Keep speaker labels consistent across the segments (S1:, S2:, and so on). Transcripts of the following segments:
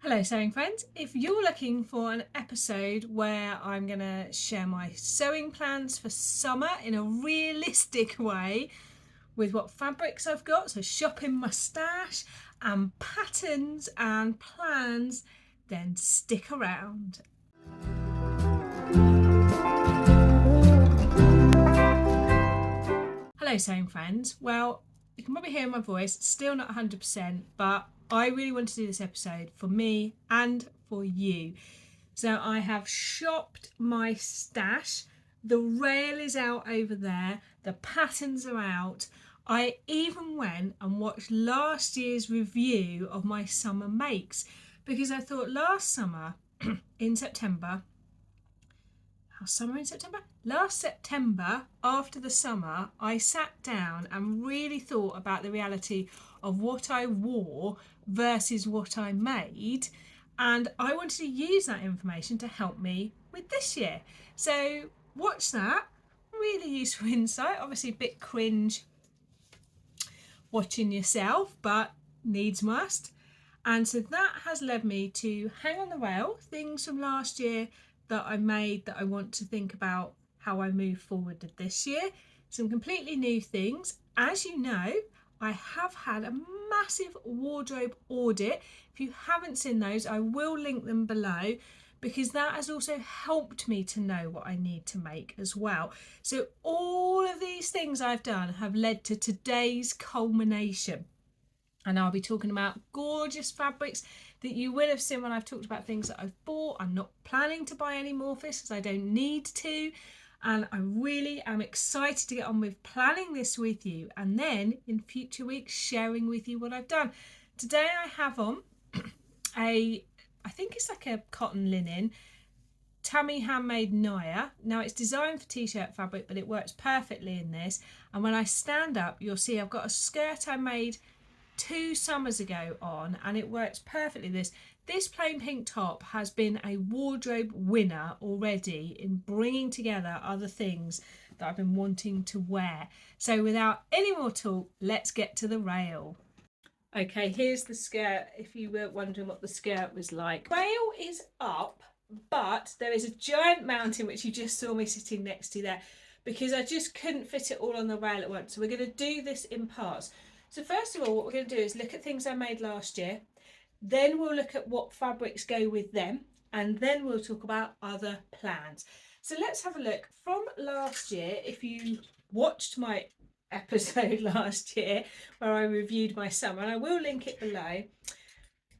S1: Hello sewing friends, if you're looking for an episode where I'm going to share my sewing plans for summer in a realistic way with what fabrics I've got, so shopping my stash and patterns and plans, then stick around. Hello sewing friends, well you can probably hear my voice, still not 100%, but I really want to do this episode for me and for you. So I have shopped my stash. The rail is out over there. The patterns are out. I even went and watched last year's review of my summer makes because I thought last summer in September, last September after the summer, I sat down and really thought about the reality of what I wore versus what I made, and I wanted to use that information to help me with this year. So watch that. Really useful insight. Obviously a bit cringe watching yourself, but needs must. And so that has led me to hang on the rail things from last year that I made that I want to think about how I move forward with this year. Some completely new things. As you know, I have had a massive wardrobe audit. If you haven't seen those, I will link them below because that has also helped me to know what I need to make as well. So all of these things I've done have led to today's culmination. And I'll be talking about gorgeous fabrics that you will have seen when I've talked about things that I've bought. I'm not planning to buy any more of this because I don't need to. And I really am excited to get on with planning this with you and then in future weeks sharing with you what I've done. Today I have on I think it's like a cotton linen Tammy Handmade Naya. Now it's designed for t-shirt fabric, but it works perfectly in this. And when I stand up, you'll see I've got a skirt I made 2 summers ago on, and it works perfectly. This plain pink top has been a wardrobe winner already in bringing together other things that I've been wanting to wear. So without any more talk, let's get to the rail. Okay, here's the skirt, if you were wondering what the skirt was like. Rail is up, but there is a giant mountain which you just saw me sitting next to there because I just couldn't fit it all on the rail at once. So we're going to do this in parts. So first of all, what we're going to do is look at things I made last year. Then we'll look at what fabrics go with them. And then we'll talk about other plans. So let's have a look from last year. If you watched my episode last year where I reviewed my summer, and I will link it below,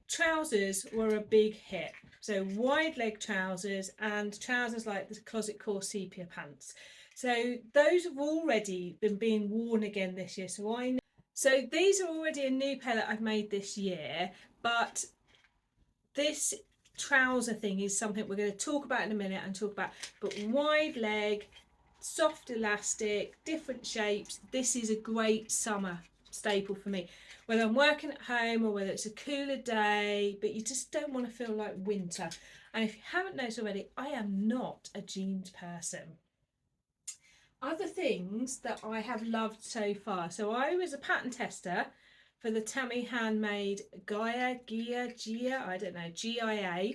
S1: trousers were a big hit. So wide leg trousers and trousers like the closet core sepia pants. So those have already been being worn again this year. So these are already a new pair that I've made this year, but this trouser thing is something we're going to talk about in a minute and talk about. But wide leg, soft elastic, different shapes. This is a great summer staple for me. Whether I'm working at home or whether it's a cooler day, but you just don't want to feel like winter. And if you haven't noticed already, I am not a jeans person. Other things that I have loved so far. So I was a pattern tester for the Tammy Handmade Gia, I don't know, GIA.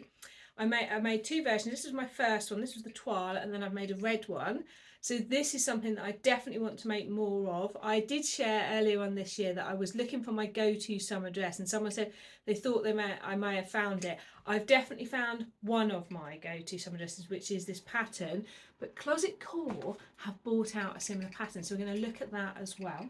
S1: I made 2 versions. This was my first one. This was the toile, and then I've made a red one. So this is something that I definitely want to make more of. I did share earlier on this year that I was looking for my go-to summer dress, and someone said they thought I may have found it. I've definitely found one of my go-to summer dresses, which is this pattern, but Closet Core have brought out a similar pattern, so we're going to look at that as well.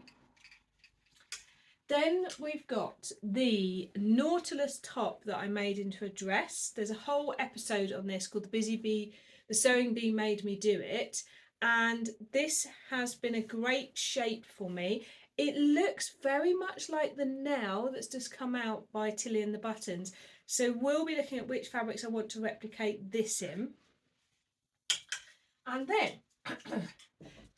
S1: Then we've got the Nautilus top that I made into a dress. There's a whole episode on this called The Sewing Bee Made Me Do It. And this has been a great shape for me. It looks very much like the Nell that's just come out by Tilly and the Buttons. So we'll be looking at which fabrics I want to replicate this in. And then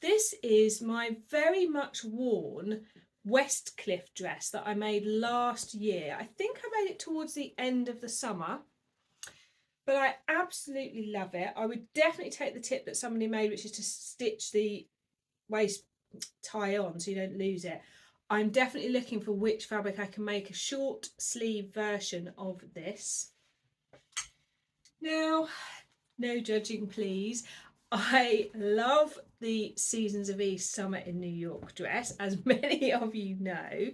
S1: this is my very much worn Westcliff dress that I made last year. I think I made it towards the end of the summer, but I absolutely love it. I would definitely take the tip that somebody made, which is to stitch the waist tie on so you don't lose it. I'm definitely looking for which fabric I can make a short sleeve version of this. Now, no judging please. I love the Seasons of East Summer in New York dress, as many of you know.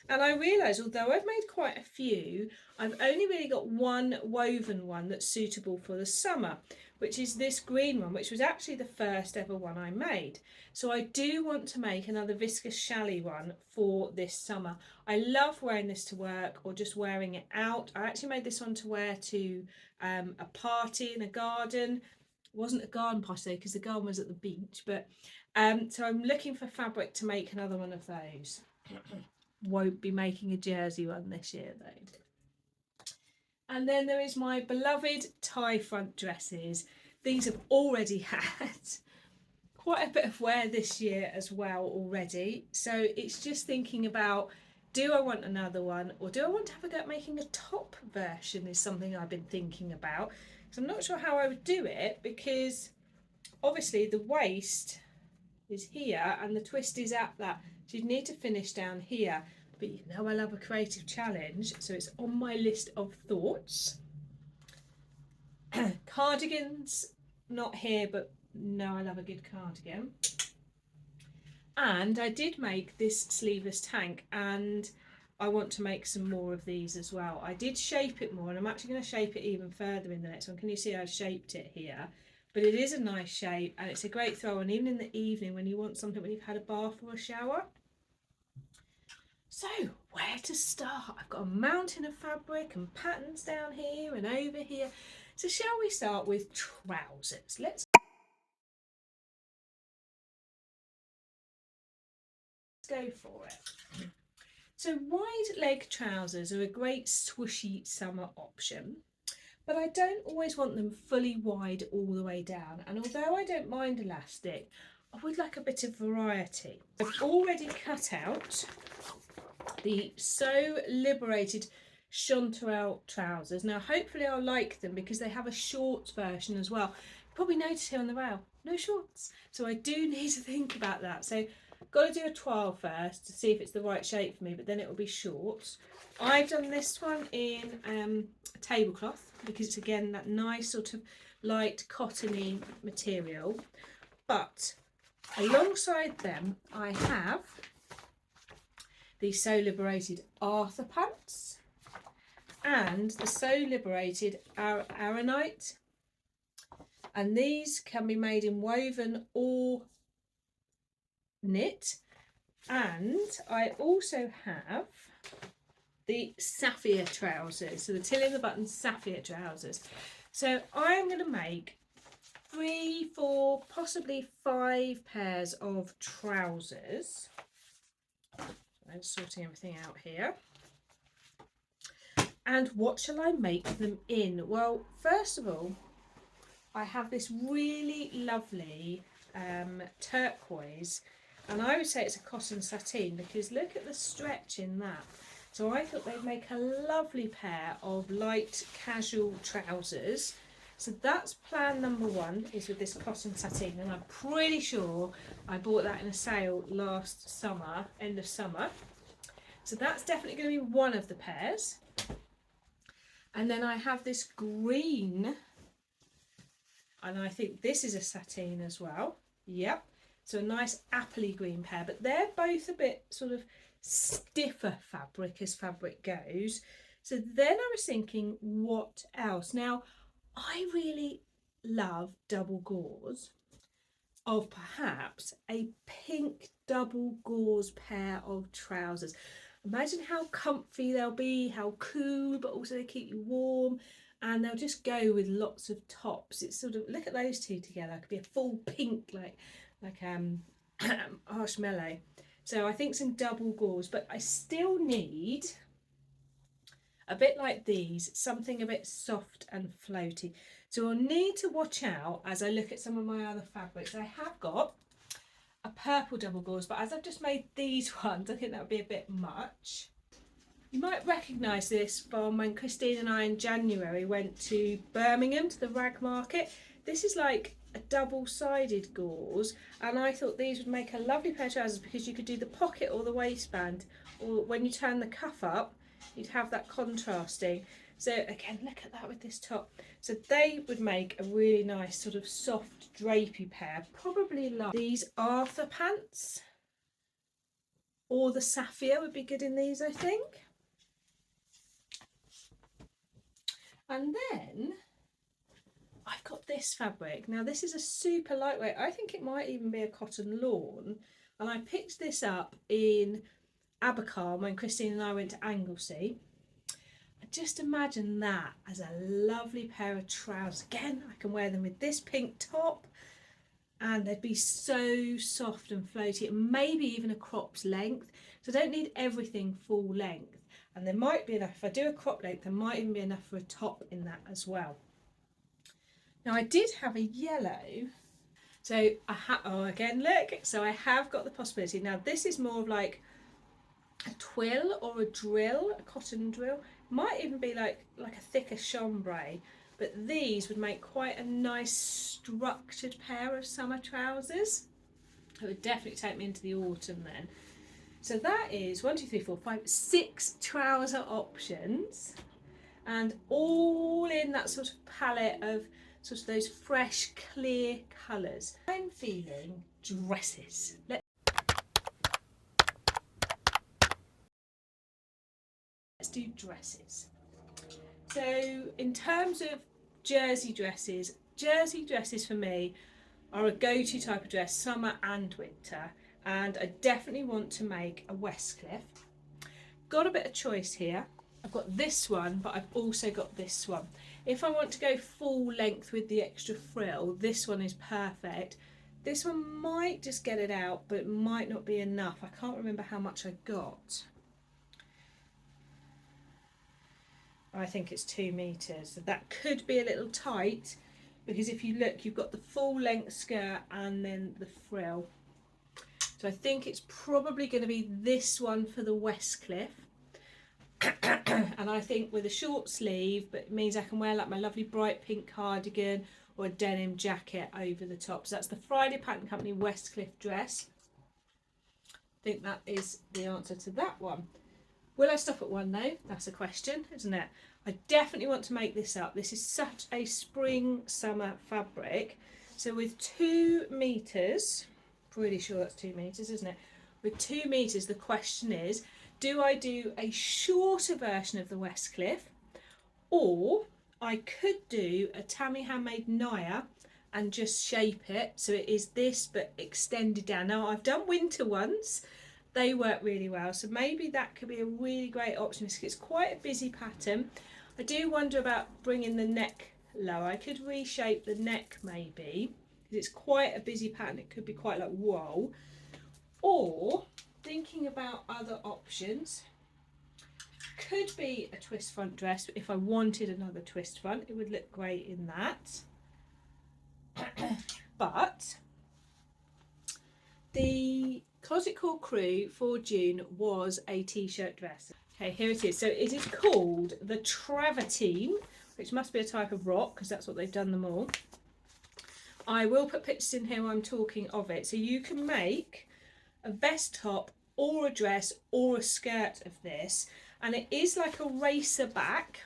S1: And I realised, although I've made quite a few, I've only really got one woven one that's suitable for the summer, which is this green one, which was actually the first ever one I made. So I do want to make another viscose chalet one for this summer. I love wearing this to work or just wearing it out. I actually made this one to wear to a party in a garden. It wasn't a garden party because the garden was at the beach, but so I'm looking for fabric to make another one of those. Won't be making a jersey one this year though. And then there is my beloved tie front dresses. These have already had quite a bit of wear this year as well already. So it's just thinking about, do I want another one or do I want to have a go at making a top version is something I've been thinking about. So I'm not sure how I would do it because obviously the waist is here and the twist is at that. So you'd need to finish down here. But you know I love a creative challenge, so it's on my list of thoughts. Cardigans, not here, but no, I love a good cardigan. And I did make this sleeveless tank and I want to make some more of these as well. I did shape it more and I'm actually going to shape it even further in the next one. Can you see I've shaped it here? But it is a nice shape and it's a great throw on even in the evening when you want something when you've had a bath or a shower. So where to start? I've got a mountain of fabric and patterns down here and over here. So shall we start with trousers? Let's go for it. So wide leg trousers are a great swooshy summer option, but I don't always want them fully wide all the way down. And although I don't mind elastic, I would like a bit of variety. I've already cut out the So Liberated chaneterelle trousers. Now hopefully I'll like them because they have a short version as well. You probably noticed here on the rail, no shorts. So I do need to think about that. So I've got to do a trial first to see if it's the right shape for me, but then it will be shorts. I've done this one in a tablecloth because it's again that nice sort of light cottony material. But alongside them I have the So Liberated Arthur pants and the So Liberated arenite, and these can be made in woven or knit. And I also have the Safiya trousers, so the Tilly and the Buttons Safiya trousers. So I'm going to make 3, 4, possibly 5 pairs of trousers. I'm sorting everything out here. And what shall I make them in? Well, first of all, I have this really lovely turquoise, and I would say it's a cotton sateen because look at the stretch in that. So I thought they'd make a lovely pair of light casual trousers. So that's plan number 1, is with this cotton sateen, and I'm pretty sure I bought that in a sale last summer, end of summer. So that's definitely going to be one of the pairs. And then I have this green, and I think this is a sateen as well. Yep. So a nice appley green pair, but they're both a bit sort of stiffer fabric as fabric goes. So then I was thinking, what else? Now, I really love double gauze of perhaps a pink double gauze pair of trousers. Imagine how comfy they'll be, how cool, but also they keep you warm, and they'll just go with lots of tops. It's sort of, look at those two together. It could be a full pink like marshmallow. So I think some double gauze, but I still need a bit like these, something a bit soft and floaty. So I'll need to watch out as I look at some of my other fabrics. I have got a purple double gauze, but as I've just made these ones, I think that would be a bit much. You might recognise this from when Christine and I in January went to Birmingham to the rag market. This is like a double-sided gauze, and I thought these would make a lovely pair of trousers because you could do the pocket or the waistband, or when you turn the cuff up, you'd have that contrasting. So again, look at that with this top. So they would make a really nice sort of soft drapey pair, probably like these Arthur pants, or the Safiya would be good in these, I think. And then I've got this fabric. Now this is a super lightweight. I think it might even be a cotton lawn. And I picked this up in Abercarn when Christine and I went to Anglesey. Just imagine that as a lovely pair of trousers. Again, I can wear them with this pink top and they'd be so soft and floaty, and maybe even a crop's length. So I don't need everything full length. And there might be enough, if I do a crop length, there might even be enough for a top in that as well. Now I did have a yellow. So oh, again, look, so I have got the possibility. Now this is more of like a twill or a drill, a cotton drill. Might even be like a thicker chambray, but these would make quite a nice structured pair of summer trousers. It would definitely take me into the autumn then. So that is 1, 2, 3, 4, 5, 6 trouser options, and all in that sort of palette of sort of those fresh, clear colours. I'm feeling dresses. Let's do dresses. So in terms of jersey dresses for me are a go-to type of dress, summer and winter, and I definitely want to make a Westcliff. Got a bit of choice here. I've got this one, but I've also got this one. If I want to go full length with the extra frill, this one is perfect. This one might just get it out, but it might not be enough. I can't remember how much I got. I think it's 2 meters. So that could be a little tight, because if you look, you've got the full length skirt and then the frill. So I think it's probably going to be this one for the Westcliff. And I think with a short sleeve, but it means I can wear like my lovely bright pink cardigan or a denim jacket over the top. So that's the Friday Pattern Company Westcliff dress. I think that is the answer to that one. Will I stop at one though? That's a question, isn't it? I definitely want to make this up. This is such a spring summer fabric. So with 2 meters, pretty sure that's 2 meters, isn't it? With 2 meters, the question is, do I do a shorter version of the Westcliff, or I could do a Tammy Handmade Naya and just shape it so it is this but extended down. Now I've done winter ones. They work really well, so maybe that could be a really great option because it's quite a busy pattern. I do wonder about bringing the neck lower. I could reshape the neck maybe, because it's quite a busy pattern. It could be quite like whoa. Or thinking about other options, could be a twist front dress. If I wanted another twist front, it would look great in that. But the Closet Core Crew for June was a t-shirt dress. Okay, here it is. So it is called the Travertine, which must be a type of rock because that's what they've done them all. I will put pictures in here while I'm talking of it. So you can make a vest top or a dress or a skirt of this, and it is like a racer back,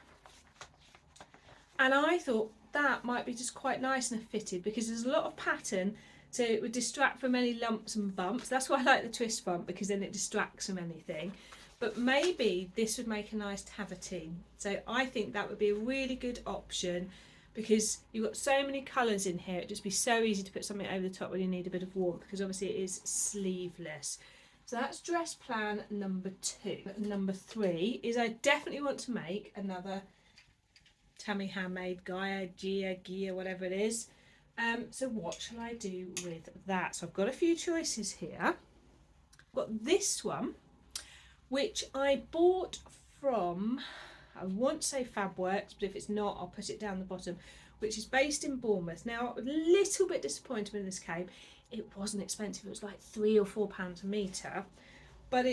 S1: and I thought that might be just quite nice and fitted because there's a lot of pattern, so it would distract from any lumps and bumps. That's why I like the twist front, because then it distracts from anything. But maybe this would make a nice tavertine. So I think that would be a really good option because you've got so many colours in here. It'd just be so easy to put something over the top when you need a bit of warmth, because obviously it is sleeveless. So that's dress plan number 2. Number 3 is I definitely want to make another Tammy Handmade Gia, whatever it is. So what shall I do with that? So I've got a few choices here. I've got this one, which I bought from, I want to say Fabworks, but if it's not, I'll put it down the bottom, which is based in Bournemouth. Now, a little bit disappointed when this came. It wasn't expensive. It was like £3 or £4 a metre, but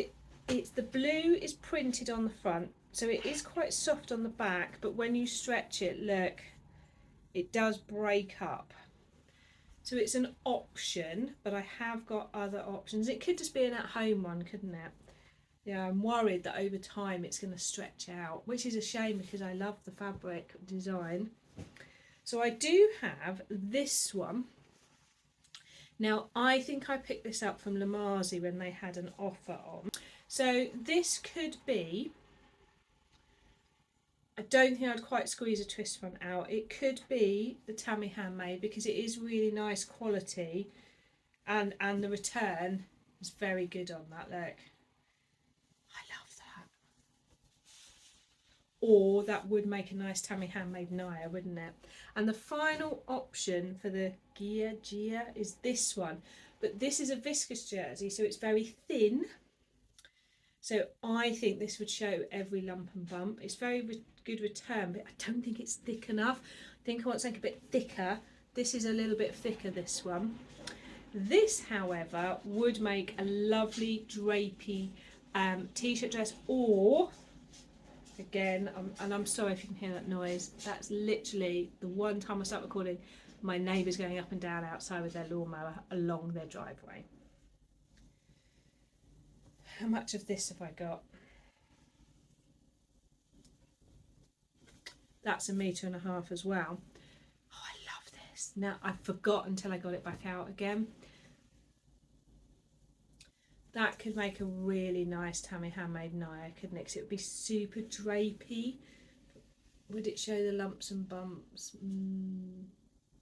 S1: it's the blue is printed on the front, so it is quite soft on the back, but when you stretch it, look, it does break up. So it's an option, but I have got other options. It could just be an at-home one, couldn't it? Yeah, I'm worried that over time it's going to stretch out, which is a shame because I love the fabric design. So I do have this one. Now, I think I picked this up from Lamarzi when they had an offer on. So this could be, I don't think I'd quite squeeze a twist one out. It could be the Tammy Handmade because it is really nice quality, and the return is very good on that. Look, I love that. Or that would make a nice Tammy Handmade Naya, wouldn't it? And the final option for the Gia is this one, but this is a viscose jersey, so it's very thin. So I think this would show every lump and bump. It's very good return, but I don't think it's thick enough. I think I want something a bit thicker. This is a little bit thicker, this one. This, however, would make a lovely drapey t-shirt dress, or again, and I'm sorry if you can hear that noise, that's literally the one time I start recording, my neighbours going up and down outside with their lawnmower along their driveway. How much of this have I got? That's 1.5 meters as well. Oh, I love this. Now, I forgot until I got it back out again. That could make a really nice Tammy Handmade Naya, couldn't it? 'Cause it would be super drapey. Would it show the lumps and bumps?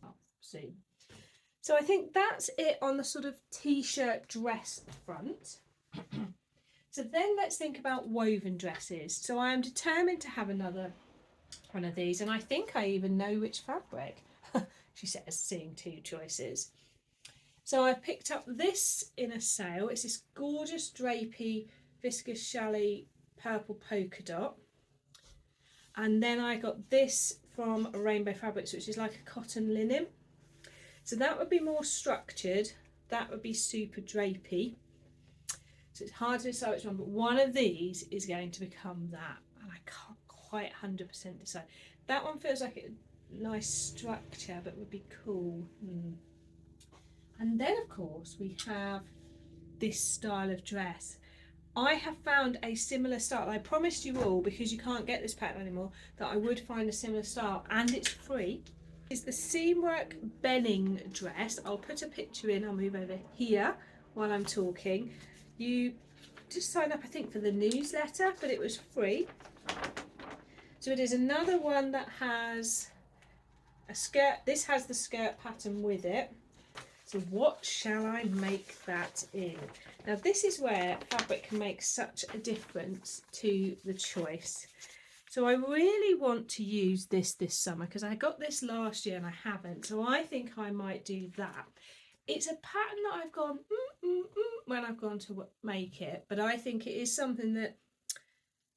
S1: I'll see. So I think that's it on the sort of t-shirt dress front. So then let's think about woven dresses. So I am determined to have another one of these, and I think I even know which fabric. She says, seeing 2 choices. So I picked up this in a sale. It's this gorgeous drapey viscose chalet purple polka dot. And then I got this from Rainbow Fabrics, which is like a cotton linen. So that would be more structured. That would be super drapey. So it's hard to decide which one, but one of these is going to become that. And I can't quite 100% decide. That one feels like a nice structure, but would be cool. And then, of course, we have this style of dress. I have found a similar style. I promised you all, because you can't get this pattern anymore, that I would find a similar style, and it's free. It's the Seamwork Benning dress. I'll put a picture in. I'll move over here while I'm talking. You just sign up, I think, for the newsletter, but it was free. So it is another one that has a skirt. This has the skirt pattern with it. So what shall I make that in? Now this is where fabric can make such a difference to the choice. So I really want to use this summer, because I got this last year and I haven't. So I think I might do that. It's a pattern that I've gone when I've gone to make it, but I think it is something that,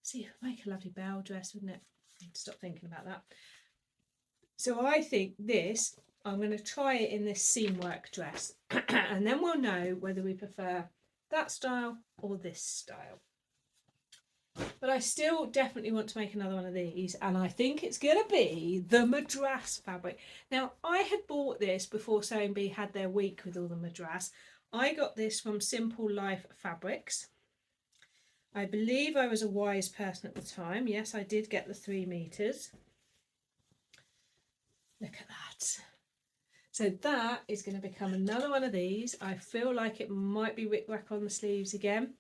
S1: see, it would make a lovely Belle dress, wouldn't it? Stop thinking about that. So I think this, I'm going to try it in this Seamwork dress, and then we'll know whether we prefer that style or this style. But I still definitely want to make another one of these, and I think it's going to be the Madras fabric. Now, I had bought this before Sewing Bee had their week with all the Madras. I got this from Simple Life Fabrics. I believe I was a wise person at the time. Yes, I did get the 3 meters. Look at that. So that is going to become another one of these. I feel like it might be wick-wack on the sleeves again.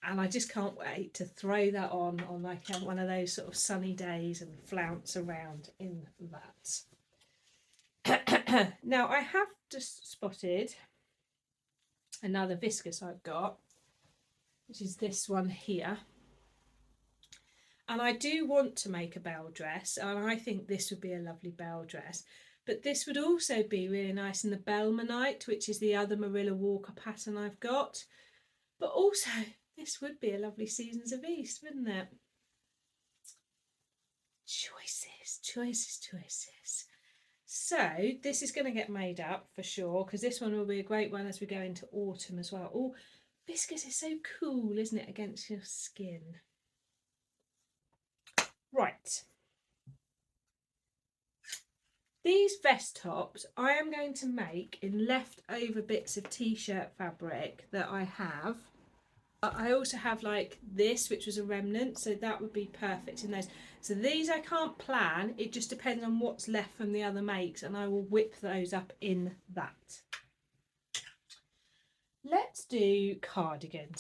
S1: And I just can't wait to throw that on like one of those sort of sunny days and flounce around in that. Now I have just spotted another viscose I've got, which is this one here. And I do want to make a Belle dress, and I think this would be a lovely Belle dress. But this would also be really nice in the bellmenite, which is the other Marilla Walker pattern I've got. But also, this would be a lovely Seasons of East, wouldn't it? Choices, choices, choices. So this is going to get made up for sure, because this one will be a great one as we go into autumn as well. Oh, viscose is so cool, isn't it, against your skin? Right. These vest tops I am going to make in leftover bits of t-shirt fabric that I have. I also have like this, which was a remnant, so that would be perfect in those. So these I can't plan, it just depends on what's left from the other makes, and I will whip those up in that. Let's do cardigans.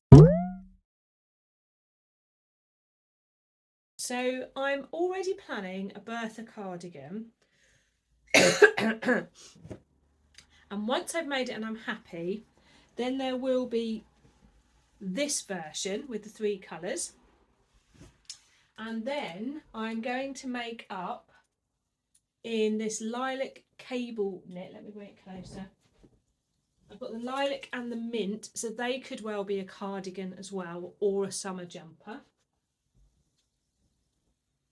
S1: So I'm already planning a Bertha cardigan. And once I've made it and I'm happy, then there will be this version with the 3 colours. And then I'm going to make up in this lilac cable knit. Let me bring it closer. I've got the lilac and the mint, so they could well be a cardigan as well, or a summer jumper.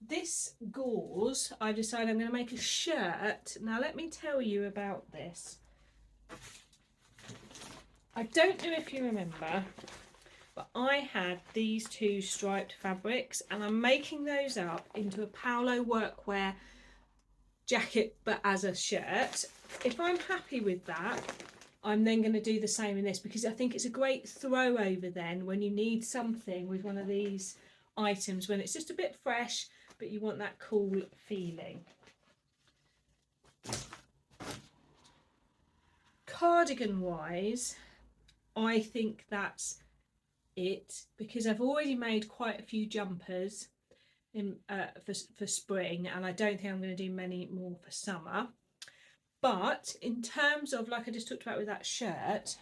S1: This gauze, I've decided I'm going to make a shirt. Now let me tell you about this. I don't know if you remember, but I had these 2 striped fabrics, and I'm making those up into a Paola workwear jacket but as a shirt. If I'm happy with that, I'm then going to do the same in this, because I think it's a great throw over then when you need something with one of these items when it's just a bit fresh but you want that cool feeling. Cardigan wise, I think that's it, because I've already made quite a few jumpers in, for spring, and I don't think I'm going to do many more for summer. But in terms of, like I just talked about with that shirt,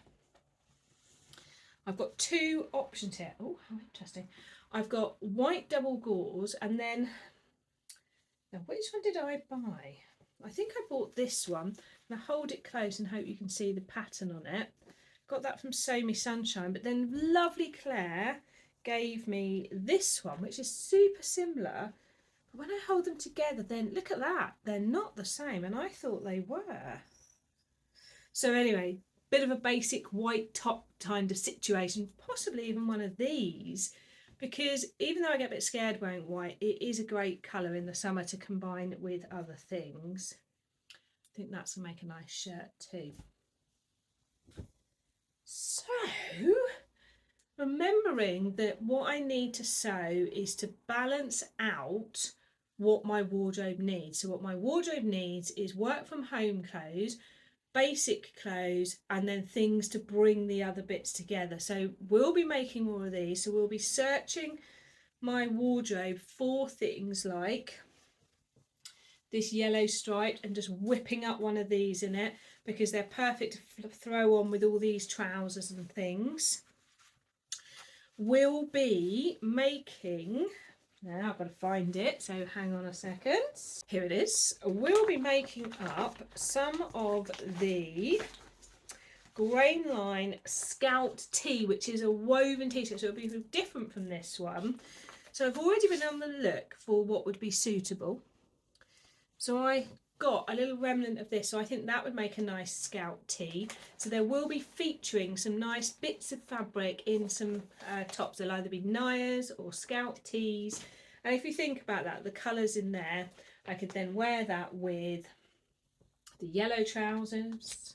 S1: I've got 2 options here. Oh, how interesting. I've got white double gauze, and then, now which one did I buy? I think I bought this one. Now hold it close and hope you can see the pattern on it. Got that from Sew Me Sunshine, but then lovely Claire gave me this one, which is super similar. But when I hold them together, then look at that. They're not the same, and I thought they were. So anyway, bit of a basic white top kind of situation, possibly even one of these, because even though I get a bit scared wearing white, it is a great colour in the summer to combine with other things. I think that's going to make a nice shirt too. So, remembering that what I need to sew is to balance out what my wardrobe needs. So what my wardrobe needs is work from home clothes, basic clothes, and then things to bring the other bits together. So we'll be making more of these, so we'll be searching my wardrobe for things like this yellow stripe and just whipping up one of these in it, because they're perfect to throw on with all these trousers and things. We'll be making, now I've got to find it, so hang on a second. Here it is. We'll be making up some of the Grain Line Scout tee, which is a woven t-shirt, so it'll be different from this one. So I've already been on the look for what would be suitable. So I got a little remnant of this, so I think that would make a nice Scout tee. So there will be featuring some nice bits of fabric in some tops. They'll either be Nayas or Scout tees. And if you think about that, the colours in there, I could then wear that with the yellow trousers,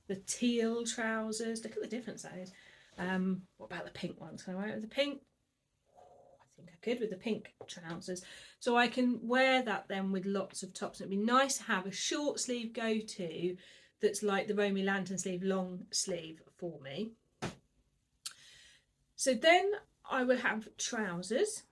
S1: the teal trousers. Look at the difference that is. What about the pink ones? Can I wear it with the pink? I think I could with the pink trousers. So I can wear that then with lots of tops. It'd be nice to have a short sleeve go-to that's like the Romy Lantern sleeve, long sleeve for me. So then I will have trousers,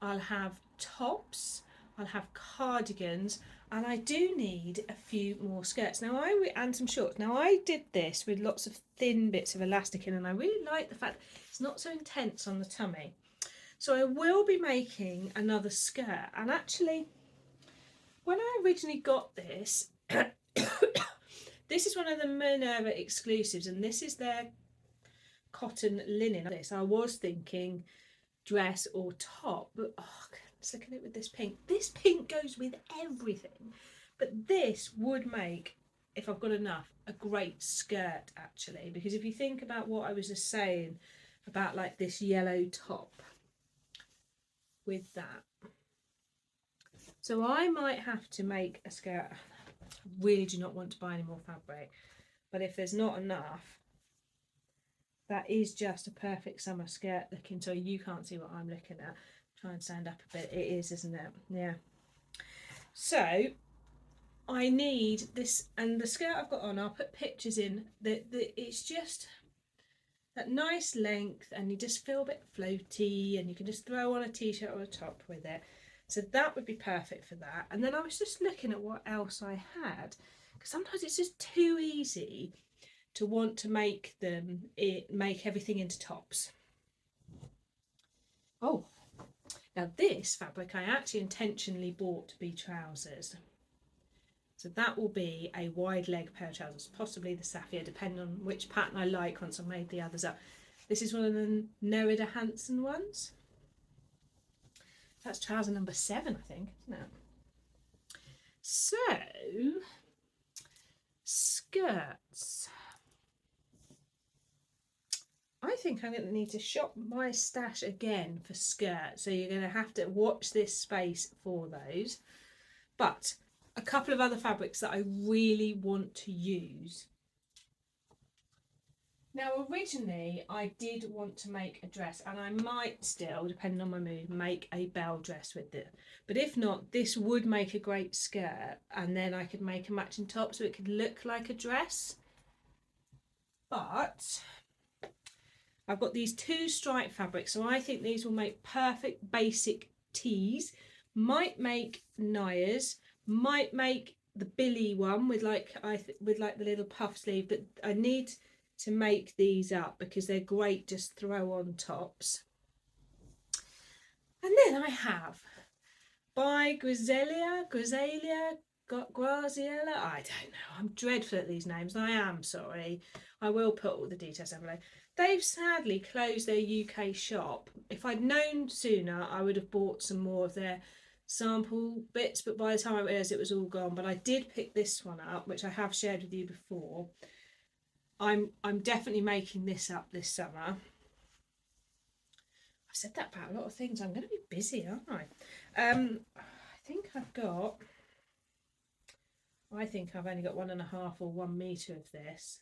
S1: I'll have tops, I'll have cardigans, and I do need a few more skirts now, and some shorts. Now I did this with lots of thin bits of elastic in, and I really like the fact it's not so intense on the tummy. So I will be making another skirt, and actually when I originally got this, this is one of the Minerva exclusives, and this is their cotton linen. I was thinking dress or top, but let's look at it with this pink. This pink goes with everything, but this would make, if I've got enough, a great skirt actually, because if you think about what I was just saying about like this yellow top with that, so I might have to make a skirt. I really do not want to buy any more fabric, but if there's not enough, that is just a perfect summer skirt looking. So you can't see what I'm looking at. Try and stand up a bit. It is, isn't it? Yeah. So I need this, and the skirt I've got on, I'll put pictures in. It's just that nice length, and you just feel a bit floaty, and you can just throw on a t-shirt or a top with it. So that would be perfect for that. And then I was just looking at what else I had, because sometimes it's just too easy to want to make everything into tops. Oh, now this fabric I actually intentionally bought to be trousers. So that will be a wide leg pair of trousers, possibly the Safiya, depending on which pattern I like once I've made the others up. This is one of the Nerida Hansen ones. That's trouser number 7, I think, isn't it? So, skirts. I think I'm going to need to shop my stash again for skirts. So you're going to have to watch this space for those. But a couple of other fabrics that I really want to use. Now originally I did want to make a dress, and I might still, depending on my mood, make a Belle dress with it. But if not, this would make a great skirt, and then I could make a matching top so it could look like a dress. But I've got these 2 stripe fabrics, so I think these will make perfect basic tees. Might make Naya's, might make the Billy one with like the little puff sleeve, but I need to make these up because they're great just throw on tops. And then I have by Graziella, I don't know, I'm dreadful at these names, I am sorry. I will put all the details down below. They've sadly closed their UK shop. If I'd known sooner, I would have bought some more of their sample bits, but by the time I realised it was all gone. But I did pick this one up, which I have shared with you before. I'm definitely making this up this summer. I've said that about a lot of things. I'm going to be busy, aren't I? I think I've only got 1.5 or 1 metre of this.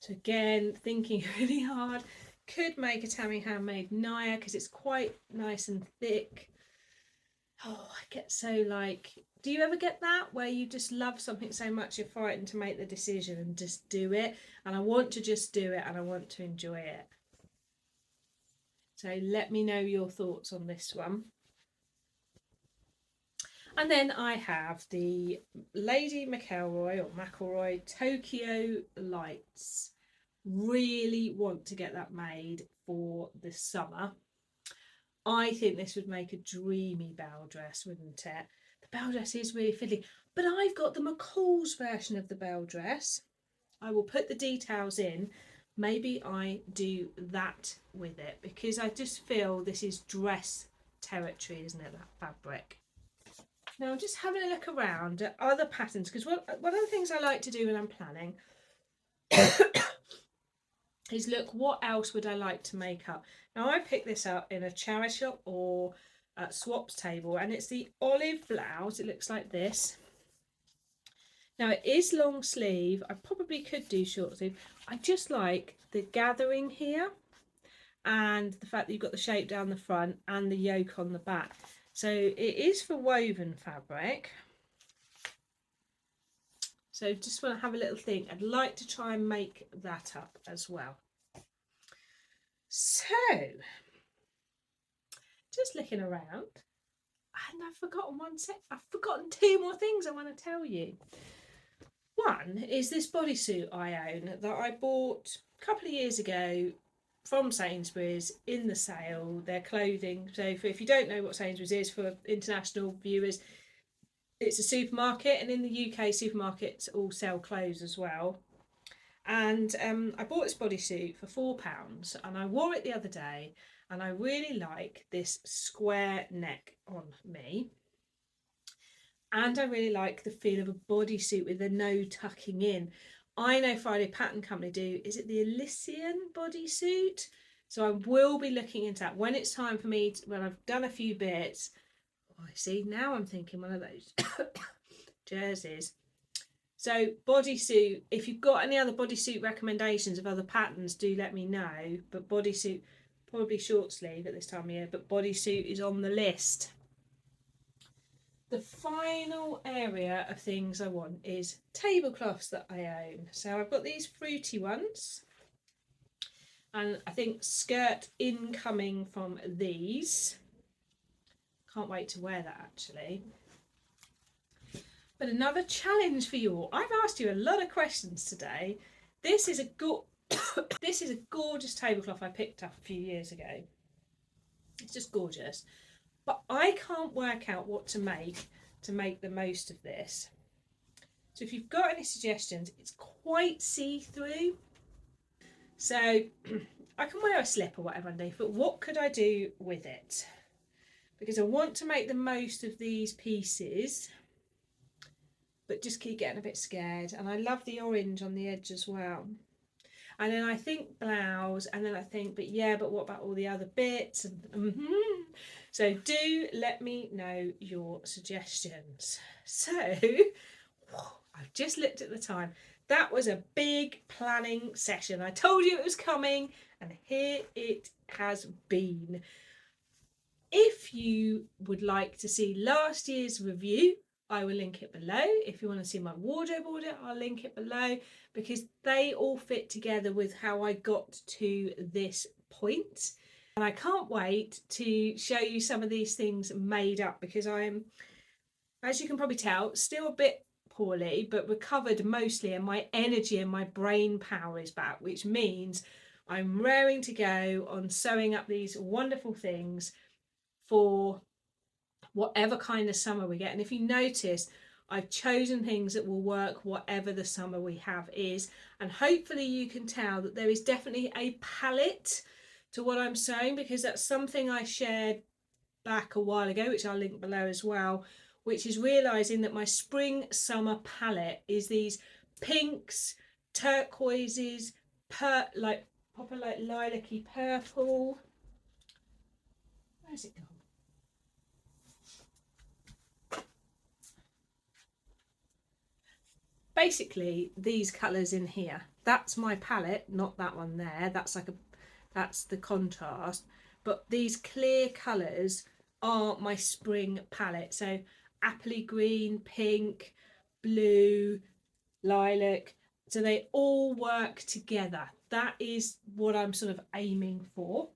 S1: So again, thinking really hard. Could make a Tammy Handmade Naya because it's quite nice and thick. Oh, I get so like, do you ever get that where you just love something so much you're frightened to make the decision and just do it? And I want to just do it and I want to enjoy it. So let me know your thoughts on this one. And then I have the Lady McElroy Tokyo Lights. Really want to get that made for this summer. I think this would make a dreamy Belle dress, wouldn't it? The Belle dress is really fiddly, but I've got the McCall's version of the Belle dress. I will put the details in. Maybe I do that with it because I just feel this is dress territory, isn't it, that fabric? Now I'm just having a look around at other patterns because one of the things I like to do when I'm planning is look what else would I like to make up. Now I picked this up in a charity shop or swaps table, and it's the olive blouse. It looks like this. Now it is long sleeve. I probably could do short sleeve. I just like the gathering here and the fact that you've got the shape down the front and the yoke on the back. So it is for woven fabric. So just want to have a little think. I'd like to try and make that up as well. So just looking around, and I've forgotten I've forgotten 2 more things I want to tell you. One is this bodysuit I own that I bought a couple of years ago from Sainsbury's in the sale, their clothing. So if you don't know what Sainsbury's is, for international viewers, it's a supermarket, and in the UK supermarkets all sell clothes as well. And I bought this bodysuit for £4 and I wore it the other day, and I really like this square neck on me. And I really like the feel of a bodysuit with the no tucking in. I know Friday Pattern Company do, is it the Elysian bodysuit? So I will be looking into that when it's time for me, when I've done a few bits. Oh, I see, now I'm thinking one of those jerseys. So bodysuit, if you've got any other bodysuit recommendations of other patterns, do let me know. But bodysuit, probably short sleeve at this time of year, but bodysuit is on the list. The final area of things I want is tablecloths that I own. So I've got these fruity ones, and I think skirt incoming from these. Can't wait to wear that actually. But another challenge for you all. I've asked you a lot of questions today. This is a this is a gorgeous tablecloth I picked up a few years ago. It's just gorgeous. But I can't work out what to make the most of this. So if you've got any suggestions, it's quite see-through. So I can wear a slip or whatever underneath, but what could I do with it? Because I want to make the most of these pieces, but just keep getting a bit scared. And I love the orange on the edge as well. And then I think blouse, and then I think, but yeah, but what about all the other bits? So do let me know your suggestions. So I've just looked at the time. That was a big planning session. I told you it was coming, and here it has been. If you would like to see last year's review, I will link it below. If you want to see my wardrobe order, I'll link it below, because they all fit together with how I got to this point. And I can't wait to show you some of these things made up, because I'm, as you can probably tell, still a bit poorly, but recovered mostly, and my energy and my brain power is back, which means I'm raring to go on sewing up these wonderful things for whatever kind of summer we get. And if you notice, I've chosen things that will work whatever the summer we have is, and hopefully you can tell that there is definitely a palette to what I'm sewing, because that's something I shared back a while ago, which I'll link below as well, which is realizing that my spring summer palette is these pinks, turquoises, like proper like lilac-y purple. Where's it gone? Basically these colours in here, that's my palette, not that one there. That's like that's the contrast, but these clear colours are my spring palette. So appley green, pink, blue, lilac, so they all work together. That is what I'm sort of aiming for.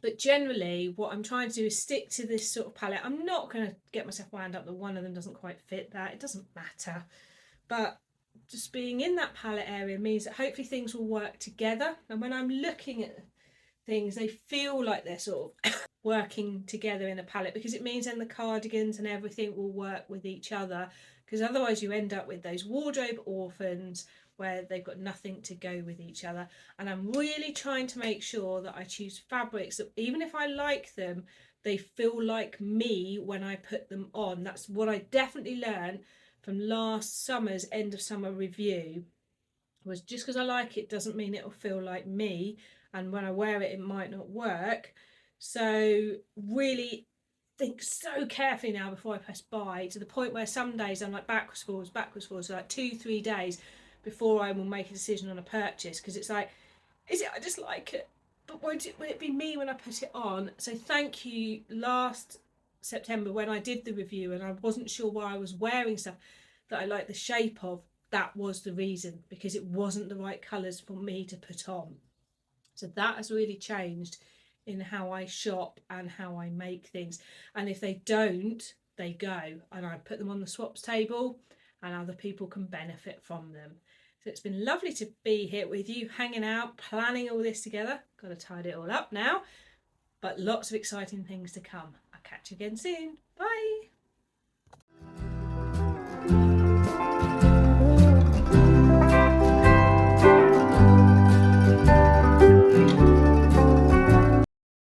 S1: But generally what I'm trying to do is stick to this sort of palette. I'm not going to get myself wound up that one of them doesn't quite fit that. It doesn't matter. But just being in that palette area means that hopefully things will work together. And when I'm looking at things, they feel like they're sort of working together in a palette, because it means then the cardigans and everything will work with each other. Because otherwise you end up with those wardrobe orphans where they've got nothing to go with each other. And I'm really trying to make sure that I choose fabrics that, even if I like them, they feel like me when I put them on. That's what I definitely learned from last summer's end of summer review, was just because I like it doesn't mean it'll feel like me, and when I wear it, it might not work. So really think so carefully now before I press buy, to the point where some days I'm like backwards, so like 2-3 days before I will make a decision on a purchase, because it's like, is it I just like it, but will it be me when I put it on? So thank you last September when I did the review and I wasn't sure why I was wearing stuff that I like the shape of. That was the reason, because it wasn't the right colours for me to put on. So that has really changed in how I shop and how I make things. And if they don't, they go, and I put them on the swaps table and other people can benefit from them. So it's been lovely to be here with you, hanging out, planning all this together. Got to tidy it all up now, but lots of exciting things to come. I'll catch you again soon. Bye.